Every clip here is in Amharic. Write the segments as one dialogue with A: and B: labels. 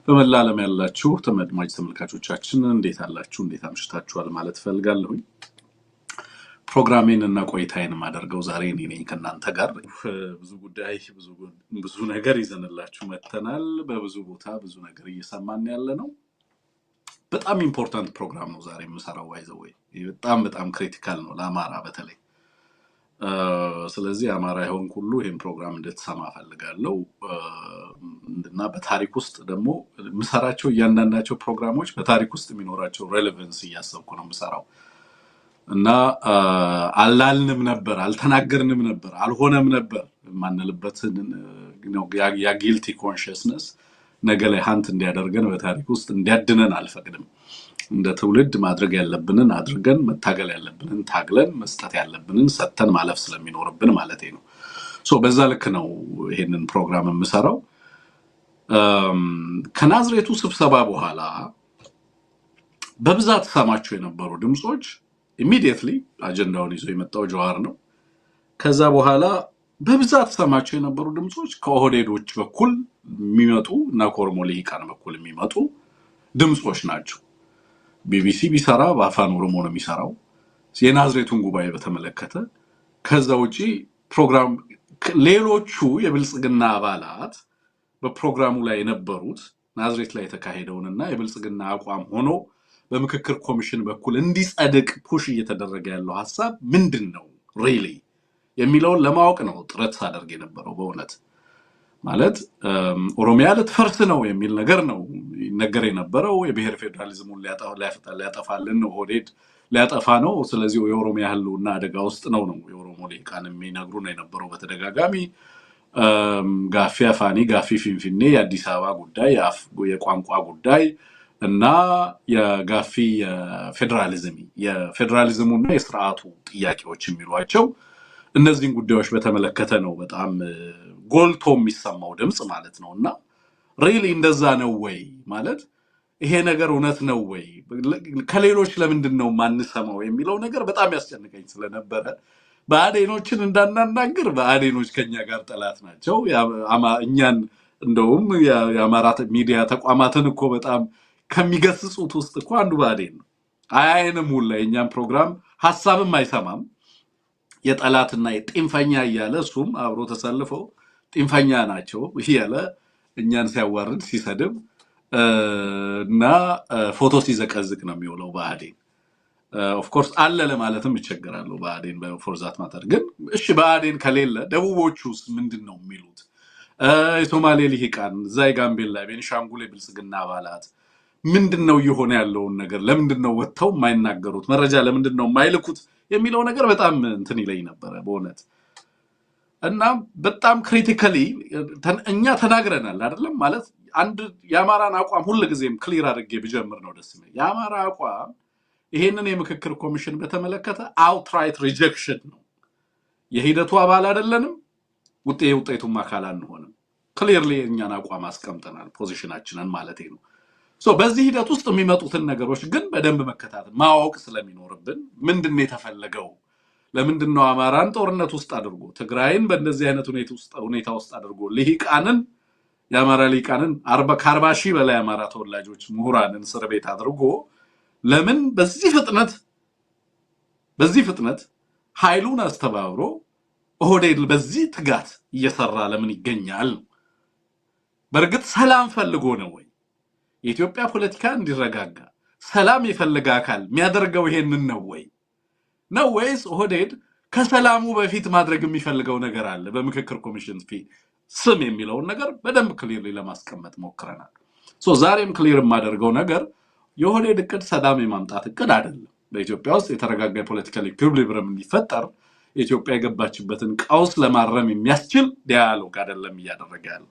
A: በመላ ዓለም ያላችሁ ተመድማጭ ተመልካቾቻችን እንዴት አላችሁ? እንዴት አምሽታችኋል ማለት ፈልጋለሁ። ፕሮግራሜን እና ቆይታዬን ማደርገው ዛሬ እኔ ነኝ ከናንተ ጋር ብዙ ነገር ይዘንላችሁ መተናል። በብዙ ቦታ ብዙ ነገር እየሰማን ያለ ነው። በጣም ኢምፖርታንት ፕሮግራም ነው ዛሬ የምሰራው። ባይዘወይ በጣም ክሪቲካል ነው ለአማራ በተለይ። ስለዚህ አማራ ይሆን ሁሉ ይሄን ፕሮግራም እንድትሰማ ፈልጋለሁ። እና በታሪክ ውስጥ ደግሞ ምሰራቸው እያንዳንዳቸው ፕሮግራሞች በታሪክ ውስጥ የሚኖራቸው ሬሌቫንስ እያሰብኩ ነው ምሰራው። እና አላልንም ነበር፣ አልተናገርንም ነበር፣ አልሆነም ነበር ማንልበትን ነው ያ ጊልቲ ኮንሽስነስ ነገ ላይ ሃንት እንዲያደርገን በታሪክ ውስጥ እንዲያድነን አልፈቅድም። እንደ ትውልድ ማድረግ ያለብንን አድርገን መታገል ያለብንን ታግለን መስጠት ያለብንን ሰጥተን ማለፍ ስለሚኖርብን ማለት ነው። በዛ ልክ ነው ይሄንን ፕሮግራም የምሰራው። ከናዝሬቱ ስብሰባ በኋላ በብዛት ሰማቸው የነበሩ ድምጾች ኢሚዲየትሊ አጀንዳውን ይዞ የመጣው ጀዋር ነው። ከዛ በኋላ በብዛት ሰማቸው የነበሩ ድምጾች ከኦህዴዶች በኩል የሚመጡ እና ከኦሮሞ ልሂቃን በኩል የሚመጡ ድምጾች ናቸው። ቢቢሲ ቢሰራ በአፋን ኦሮሞ ነው የሚሰራው የናዝሬቱን ጉባኤ በተመለከተ። ከዛ ውጪ ፕሮግራም ሌሎቹ የብልጽግና አባላት በፕሮግራሙ ላይ የነበሩት ናዝሬት ላይ የተካሄደውንና የብልጽግና አቋም ሆኖ በምክክር ኮሚሽን በኩል እንዲጸድቅ ፑሽ እየተደረገ ያለው ሐሳብ ምንድነው ሪሊ የሚለውን ለማወቅ ነው ጥረት ሳደርግ የነበረው። በእውነት ማለት ኦሮሚያ ልትፈርስ ነው የሚል ነገር ነው ነገር የነበረው። የብሔር ፌደራሊዝሙን ሊያጠፋልን ነው፣ ኦህዴድ ሊያጠፋ ነው። ስለዚህ የኦሮሚያ ህልውና አደጋ ውስጥ ነው የኦሮሞ ልሂቃን የሚነግሩ ነው የነበረው በተደጋጋሚ። ጋፊ አፋኒ፣ ጋፊ ፊንፊኔ፣ የአዲስ አበባ ጉዳይ፣ የቋንቋ ጉዳይ እና የጋፊ የፌደራሊዝሙና የስርዓቱ ጥያቄዎች የሚሏቸው እነዚህን ጉዳዮች በተመለከተ ነው በጣም ጎልቶ የሚሰማው ድምጽ ማለት ነው። እና ሪሊ እንደዛ ነው ወይ ማለት ይሄ ነገር እውነት ነው ወይ ከሌሎች ለምንድን ነው ማንሰማው የሚለው ነገር በጣም ያስጨንቀኝ ስለነበረ በአዴኖችን እንዳናናግር። በአዴኖች ከኛ ጋር ጠላት ናቸው። እኛን እንደውም የአማራ ሚዲያ ተቋማትን እኮ በጣም ከሚገስጹት ውስጥ እኮ አንዱ በአዴን ነው። አያየንም ሁላ የኛን ፕሮግራም ሐሳብም አይሰማም። የጠላትና የጢንፈኛ እያለ እሱም አብሮ ተሰልፈው ጢንፈኛ ናቸው እያለ እኛን ሲያዋርድ ሲሰድብ እና ፎቶ ሲዘቀዝቅ ነው የሚውለው በአዴን። ኦፍ ኮርስ አለ ለማለትም ይቸገራሉ በአዴን በፎርዛት ማተር። ግን እሺ በአዴን ከሌለ ደቡቦቹስ ምንድነው የሚሉት? የሶማሌ ልሂቃን ዛይ ጋምቤላ ቤኒሻንጉል የብልጽግና አባላት ምንድነው እየሆነ ያለውን ነገር ለምንድነው ወጥተው የማይናገሩት? መረጃ ለምንድነው የማይልኩት የሚለው ነገር በጣም እንትን ይለኝ ነበረ በእውነት። እና በጣም ክሪቲካሊ እኛ ተናግረናል አይደለም ማለት አንድ የአማራን አቋም ሁልጊዜም ክሊር አድርጌ ብጀምር ነው ደስ የሚለኝ። የአማራ አቋም ይሄንን የምክክር ኮሚሽን በተመለከተ አውትራይት ሪጀክሽን ነው። የሂደቱ አባል አይደለንም፣ ውጤቱም አካል አንሆንም። ክሊርሊ እኛን አቋም አስቀምጠናል፣ ፖዚሽናችንን ማለት ነው። በዚህ ሂደት ውስጥ የሚመጡትን ነገሮች ግን በደንብ መከታተል ማወቅ ስለሚኖርብን ምንድነው የተፈለገው? ለምንድነው አማራን ጦርነት ውስጥ አድርጎ ትግራይን በእንደዚህ አይነት ሁኔታ ውስጥ አድርጎ ልሂቃንን የአማራ ልሂቃንን ከ40 ሺህ በላይ አማራ ተወላጆች ምሁራንን እስር ቤት አድርጎ ለምን በዚህ ፍጥነት ኃይሉን አስተባብሮ ኦህዴድ በዚህ ትጋት እየሰራ ለምን ይገኛል? በእርግጥ ሰላም ፈልጎ ነው ወይ? የኢትዮጵያ ፖለቲካ እንዲረጋጋ ሰላም የፈለገ አካል የሚያደርገው ይሄንን ነው ወይ? ነው ወይስ ኦህዴድ ከሰላሙ በፊት ማድረግ የሚፈልገው ነገር አለ? በምክክር ኮሚሽን ስም የሚለውን ነገር በደንብ ክሊርሊ ለማስቀመጥ ሞክረናል። ዛሬም ክሊር የማደርገው ነገር የኦህዴድ እቅድ ሰላም የማምጣት እቅድ አይደለም። በኢትዮጵያ ውስጥ የተረጋጋ ፖለቲካል ኢኩሊብሪየም እንዲፈጠር ኢትዮጵያ የገባችበትን ቀውስ ለማረም የሚያስችል ዲያሎግ አይደለም እያደረገ ያለው።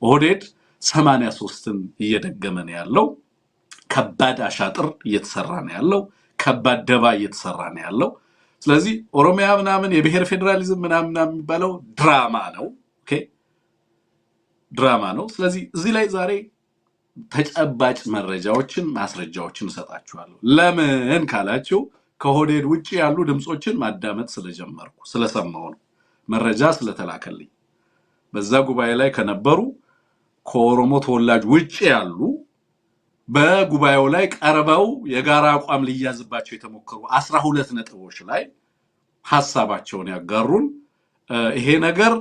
A: ኦህዴድ 83ን እየደገመ ነው ያለው። ከባድ አሻጥር እየተሰራ ነው ያለው። ከባድ ደባ እየተሰራ ነው ያለው። ስለዚህ ኦሮሚያ ምናምን የብሔር ፌደራሊዝም ምናምን የሚባለው ድራማ ነው። ኦኬ ድራማ ነው። ስለዚህ እዚህ ላይ ዛሬ ተጨባጭ መረጃዎችን ማስረጃዎችን እሰጣችኋለሁ። ለምን ካላችሁ ከኦህዴድ ውጪ ያሉ ድምጾችን ማዳመጥ ስለጀመርኩ ስለሰማው ነው። መረጃ ስለተላከልኝ በዛ ጉባኤ ላይ ከነበሩ ከኦሮሞ ተወላጅ ውጪ ያሉ በጉባኤው ላይ ቀርበው የጋራ አቋም ሊያዝባቸው የተሞከሩ 12 ነጥቦች ላይ ሐሳባቸውን ያጋሩን ይሄ ነገር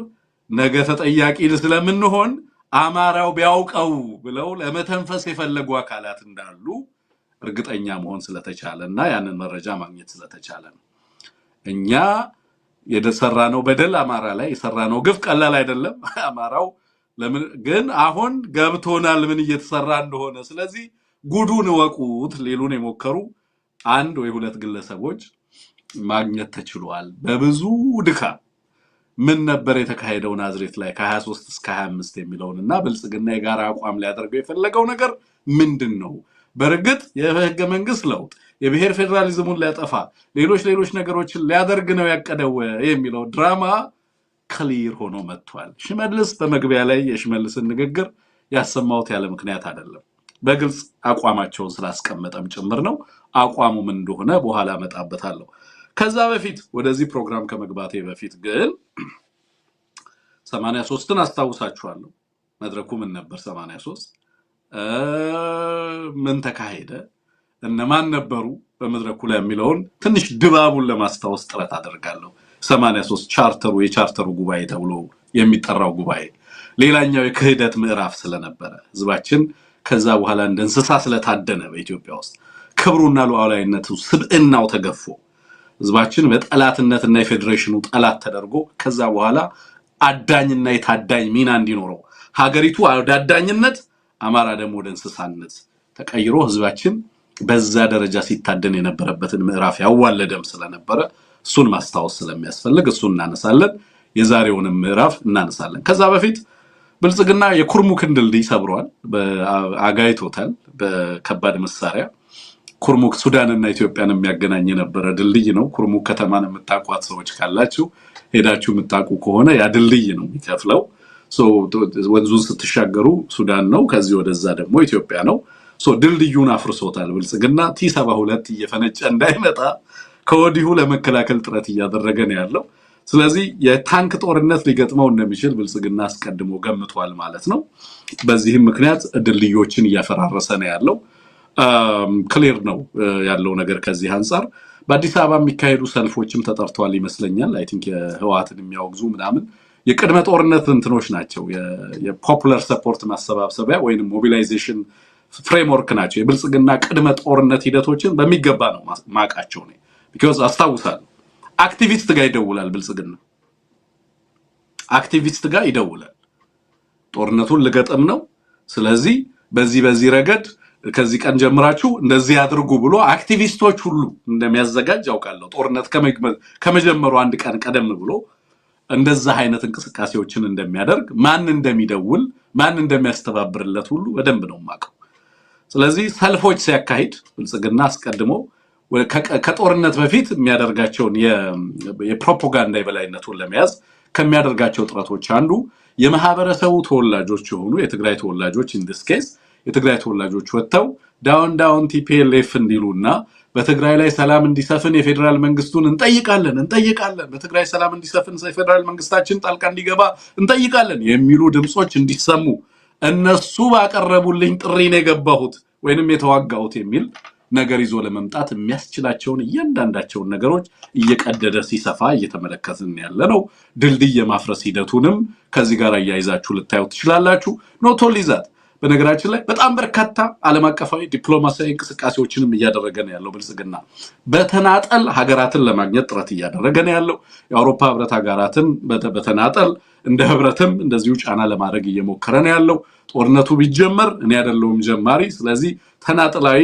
A: ነገ ተጠያቂ ስለምንሆን አማራው ቢያውቀው ብለው ለመተንፈስ የፈለጉ አካላት እንዳሉ እርግጠኛ መሆን ስለተቻለና ያንን መረጃ ማግኘት ስለተቻለ እኛ የደሰራነው በደል አማራ ላይ የሰራነው ግፍ ቀላል አይደለም አማራው ለምን ግን አሁን ገብቶናል ምን እየተሰራ እንደሆነ ስለዚህ ጉዱን ወቁት ሌሉን የሞከሩ አንድ ወይ ሁለት ግለሰቦች ማግኘት ተችሏል በብዙ ድካም ምን ነበር የተካሄደው ናዝሬት ላይ ከ23 እስከ 25 የሚለውንና ብልጽግና የጋራ አቋም ሊያደርገው የፈለገው ነገር ምንድነው በርግጥ የህገ መንግስት ለውጥ የብሔር ፌደራሊዝሙን ሊያጠፋ ሌሎች ነገሮችን ሊያደርግ ነው ያቀደው የሚለው ድራማ ክሊር ሆኖ መጥቷል ሽመልስ በመግቢያ ላይ የሽመልስን ንግግር ያሰማውት ያለ ምክንያት አይደለም በግልጽ አቋማቸውን ስላስቀመጠም ጭምር ነው አቋሙ ምን እንደሆነ በኋላ መጣበታለሁ ከዛ በፊት ወደዚህ ፕሮግራም ከመግባቴ በፊት ግን 83ን አስታውሳችኋለሁ መድረኩ ምን ነበር 83 ምን ተካሄደ እነማን ነበሩ በመድረኩ ላይ የሚለውን ትንሽ ድባቡን ለማስታወስ ጥረት አደርጋለሁ 83 የቻርተሩ ጉባኤ ተብሎ የሚጠራው ጉባኤ ሌላኛው የክህደት ምዕራፍ ስለነበረ ህዝባችን ከዛ በኋላ እንደ እንስሳ ስለታደነ በኢትዮጵያ ውስጥ ክብሩና ሉዓላዊነቱ ስብዕናው ተገፎ ህዝባችን በጠላትነትና የፌደሬሽኑ ጠላት ተደርጎ ከዛ በኋላ አዳኝና የታዳኝ ሚና እንዲኖረው ሀገሪቱ አዳዳኝነት አማራ ደግሞ ወደ እንስሳነት ተቀይሮ ህዝባችን በዛ ደረጃ ሲታደን የነበረበትን ምዕራፍ ያዋለደም ስለነበረ እሱን ማስታወስ ስለሚያስፈልግ እሱን እናነሳለን የዛሬውንም ምዕራፍ እናነሳለን ከዛ በፊት ብልጽግና የኩርሙክን ድልድይ ሰብሯል በአጋይቶታል በከባድ መሳሪያ ኩርሙክ ሱዳንና ኢትዮጵያን የሚያገናኝ የነበረ ድልድይ ነው ኩርሙክ ከተማን የምታቋት ሰዎች ካላችሁ ሄዳችሁ የምታቁ ከሆነ ያ ድልድይ ነው የሚከፍለው ወንዙን ስትሻገሩ ሱዳን ነው ከዚህ ወደዛ ደግሞ ኢትዮጵያ ነው ድልድዩን አፍርሶታል ብልጽግና T72 እየፈነጨ እንዳይመጣ ከወዲሁ ለመከላከል ጥረት እያደረገ ነው ያለው ስለዚህ የታንክ ጦርነት ሊገጥመው እንደሚችል ብልጽግና አስቀድሞ ገምቷል ማለት ነው በዚህም ምክንያት ድልድዮችን እያፈራረሰ ነው ያለው ክሊር ነው ያለው ነገር ከዚህ አንፃር በአዲስ አበባ የሚካሄዱ ሰልፎችም ተጠርቷል ይመስለኛል አይ ቲንክ የህዋትን የሚያወግዙ ምናምን የቅድመ ጦርነት እንትኖች ናቸው የፖፑላር ሰፖርት ማሰባሰቢያ ወይንም ሞቢላይዜሽን ፍሬምወርክ ናቸው የብልጽግና ቅድመ ጦርነት ሂደቶችን በሚገባ ነው ማቃቸው ነው because አስታውሳለሁ አክቲቪስት ጋር ይደውላል ብልጽግና አክቲቪስት ጋር ይደውላል ጦርነቱን ልገጥም ነው ስለዚህ በዚህ ረገድ ከዚህ ቀን ጀምራችሁ እንደዚህ ያድርጉ ብሎ አክቲቪስቶች ሁሉ እንደሚያዘጋጅ ያውቃለሁ ጦርነት ከመጀመሩ አንድ ቀን ቀደም ብሎ እንደዛ አይነት እንቅስቃሴዎችን እንደሚያደርግ ማን እንደሚደውል ማን እንደሚያስተባብርለት ሁሉ በደንብ ነው ማቀው ስለዚህ ሰልፎች ሲያካሂድ ብልጽግና አስቀድሞ ከጦርነት በፊት የሚያደርጋቸውን የፕሮፓጋንዳ የበላይነቱን ለመያዝ ከሚያደርጋቸው ጥረቶች አንዱ የማህበረሰቡ ተወላጆች የሆኑ የትግራይ ተወላጆች in this case የትግራይ ተወላጆች ወጥተው ዳውን TPLF እንዲሉና በትግራይ ላይ ሰላም እንዲሰፍን የፌደራል መንግስቱን እንጠይቃለን በትግራይ ሰላም እንዲሰፍን የፌደራል መንግስታችን ጣልቃ እንዲገባ እንጠይቃለን የሚሉ ድምጾች እንዲሰሙ እነሱ ባቀረቡልኝ ጥሪ ነው የገባሁት ወይንም የተዋጋሁት የሚል ነገር ይዞ ለመምጣት የሚያስችላቸውን እያንዳንዳቸውን ነገሮች እየቀደደ ሲሰፋ እየተመለከትን ያለነው ድልድይ የማፍረስ ሂደቱንም ከዚህ ጋር ያያይዛችሁ ልታዩት ትችላላችሁ ኖት ኦንሊ ዛት በነገራችን ላይ በጣም በርካታ ዓለም አቀፋዊ ዲፕሎማሲያዊ እንቅስቃሴዎችንም እያደረገ ነው ያለው ብልጽግና በተናጠል ሀገራትን ለማግኘት ጥረት እያደረገ ነው ያለው የአውሮፓ ህብረት ሀገራትን በተናጠል እንደ ህብረትም እንደዚሁ ጫና ለማድረግ እየሞከረ ነው ያለው ጦርነቱ ቢጀመር እኔ አይደለሁም ጀማሪ ስለዚህ ተናጠላዊ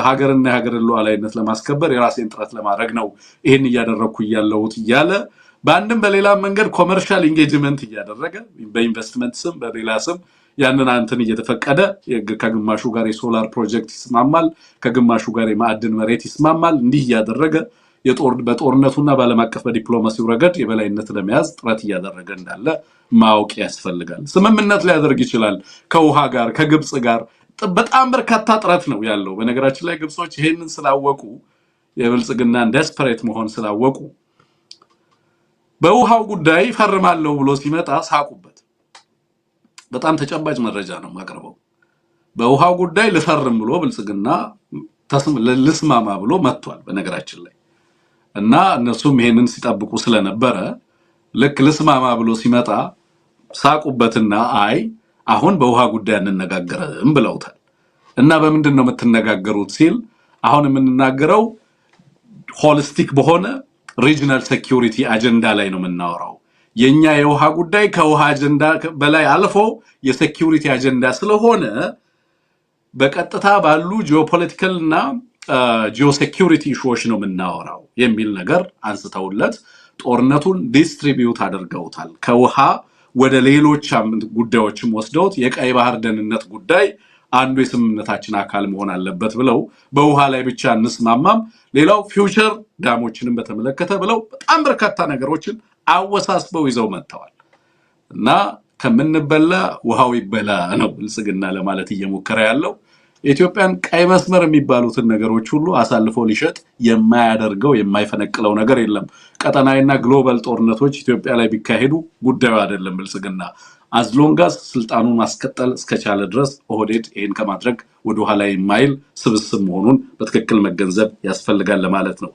A: ሀገርና ሀገርን ሉዓላዊነት ለማስከበር የራሴን ጥረት ለማድረግ ነው ይሄን እያደረኩ ያለሁት እያለ በአንድም በሌላ መንገድ ኮመርሻል ኢንጌጅመንት እያደረገ በኢንቨስትመንት ስም በሌላ ስም ያንን አንተን እየተፈቀደ ከግማሹ ጋር የሶላር ፕሮጀክት ይስማማል ከግማሹ ጋር የማዕድን መሬት ይስማማል እንዲህ ያደረገ በጦርነቱና ባለም አቀፍ በዲፕሎማሲው ረገድ የበላይነት ለመያዝ ጥረት እያደረገ እንዳለ ማወቅ ያስፈልጋል ስምምነት ሊያደርግ ይችላል ከውሃ ጋር ከግብጽ ጋር በጣም በርካታ ጥረት ነው ያለው በነገራችን ላይ ግብጾች ይሄንን ስላወቁ የብልጽግናን ዴስፐሬት መሆን ስላወቁ በውሃው ጉዳይ ፈርማለሁ ብሎ ሲመጣ ሳቁበት በጣም ተጨባጭ መረጃ ነው ማቀርበው። በውሃው ጉዳይ ልፈርም ብሎ ብልጽግና ልስማማ ብሎ መጥቷል በነገራችን ላይ እና እነሱም ይሄንን ሲጠብቁ ስለነበረ ልክ ልስማማ ብሎ ሲመጣ ሳቁበትና አይ አሁን በውሃ ጉዳይ እንነጋገርም ብለውታል። እና በምንድን ነው የምትነጋገሩት ሲል አሁን የምንናገረው ሆሊስቲክ በሆነ ሪጂናል ሴኩሪቲ አጀንዳ ላይ ነው የምናወራው። የኛ የውሃ ጉዳይ ከውሃ አጀንዳ በላይ አልፎ የሴኩሪቲ አጀንዳ ስለሆነ በቀጥታ ባሉ ጂኦፖለቲካል እና ጂኦሴኩሪቲ ኢሹዎች ነው የምናወራው የሚል ነገር አንስተውለት ጦርነቱን ዲስትሪቢዩት አድርገውታል። ከውሃ ወደ ሌሎች ጉዳዮችም ወስደውት የቀይ ባህር ደህንነት ጉዳይ አንዱ የስምምነታችን አካል መሆን አለበት ብለው በውሃ ላይ ብቻ እንስማማም፣ ሌላው ፊውቸር ዳሞችንም በተመለከተ ብለው በጣም በርካታ ነገሮችን አወሳስበው ይዘው መጥተዋል። እና ከምንበላ ውሃው ይበላ ነው ብልጽግና ለማለት እየሞከረ ያለው። ኢትዮጵያን ቀይ መስመር የሚባሉትን ነገሮች ሁሉ አሳልፎ ሊሸጥ የማያደርገው የማይፈነቅለው ነገር የለም። ቀጠናዊና ግሎባል ጦርነቶች ኢትዮጵያ ላይ ቢካሄዱ ጉዳዩ አይደለም ብልጽግና አዝሎንጋስ ስልጣኑን ማስቀጠል እስከቻለ ድረስ ኦህዴድ ይሄን ከማድረግ ወደ ኋላ የማይል ስብስብ መሆኑን በትክክል መገንዘብ ያስፈልጋል ለማለት ነው።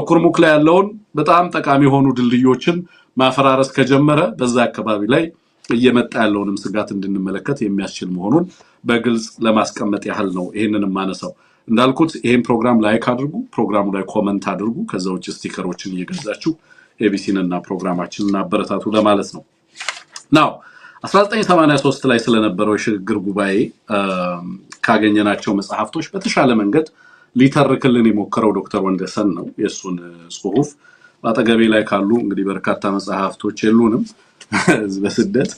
A: ኩርሙክ ላይ ያለውን በጣም ጠቃሚ የሆኑ ድልድዮችን ማፈራረስ ከጀመረ በዛ አካባቢ ላይ እየመጣ ያለውንም ስጋት እንድንመለከት የሚያስችል መሆኑን በግልጽ ለማስቀመጥ ያህል ነው ይሄንን ማነሳው። እንዳልኩት ይሄን ፕሮግራም ላይክ አድርጉ፣ ፕሮግራሙ ላይ ኮሜንት አድርጉ፣ ከዛው ስቲከሮችን እየገዛችሁ ኤቢሲንና ፕሮግራማችንን አበረታቱ ለማለት ነው። ናው 1983 ላይ ስለነበረው የሽግግር ጉባኤ ካገኘናቸው መጽሐፍቶች በተሻለ መንገድ ሊተርክልን የሞከረው ዶክተር ወንደሰን ነው። የሱን ጽሁፍ በአጠገቤ ላይ ካሉ እንግዲህ በርካታ መጽሐፍቶች የሉንም በስደት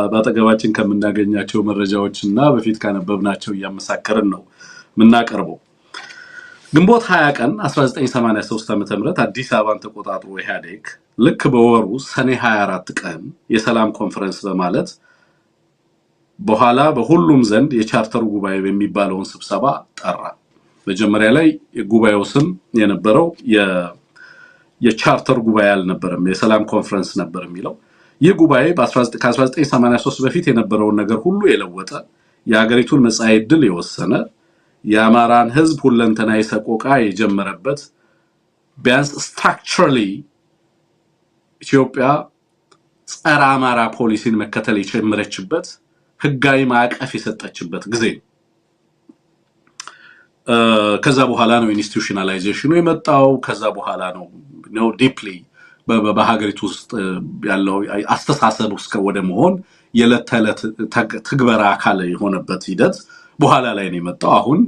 A: በአጠገባችን ከምናገኛቸው መረጃዎችና በፊት ካነበብናቸው እያመሳከርን ነው የምናቀርበው። ግንቦት 20 ቀን 1983 ዓ.ም አዲስ አበባን ተቆጣጥሮ ኢህአዴግ ልክ በወሩ ሰኔ 24 ቀን የሰላም ኮንፈረንስ በማለት በኋላ በሁሉም ዘንድ የቻርተሩ ጉባኤ የሚባለውን ስብሰባ ጠራ። መጀመሪያ ላይ የጉባኤው ስም የነበረው የቻርተር ጉባኤ አልነበረም፣ የሰላም ኮንፈረንስ ነበር የሚለው። ይህ ጉባኤ ከ1983 በፊት የነበረውን ነገር ሁሉ የለወጠ የሀገሪቱን መጻኢ ዕድል የወሰነ የአማራን ህዝብ ሁለንተናዊ ሰቆቃ የጀመረበት ቢያንስ ስትራክቸራሊ ኢትዮጵያ ጸረ አማራ ፖሊሲን መከተል የጀመረችበት ህጋዊ ማዕቀፍ የሰጠችበት ጊዜ ነው። ከዛ በኋላ ነው ኢንስቲትዩሽናላይዜሽኑ የመጣው። ከዛ በኋላ ነው ዲፕሊ በሀገሪቱ ውስጥ ያለው አስተሳሰብ እስከ ወደ መሆን የዕለት ተዕለት ትግበራ አካል የሆነበት ሂደት በኋላ ላይ ነው የመጣው። አሁን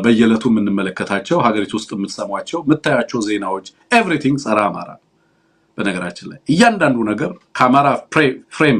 A: በየዕለቱ የምንመለከታቸው ሀገሪቱ ውስጥ የምትሰሟቸው የምታያቸው ዜናዎች ኤቭሪቲንግ ጸረ አማራ። በነገራችን ላይ እያንዳንዱ ነገር ከአማራ ፍሬም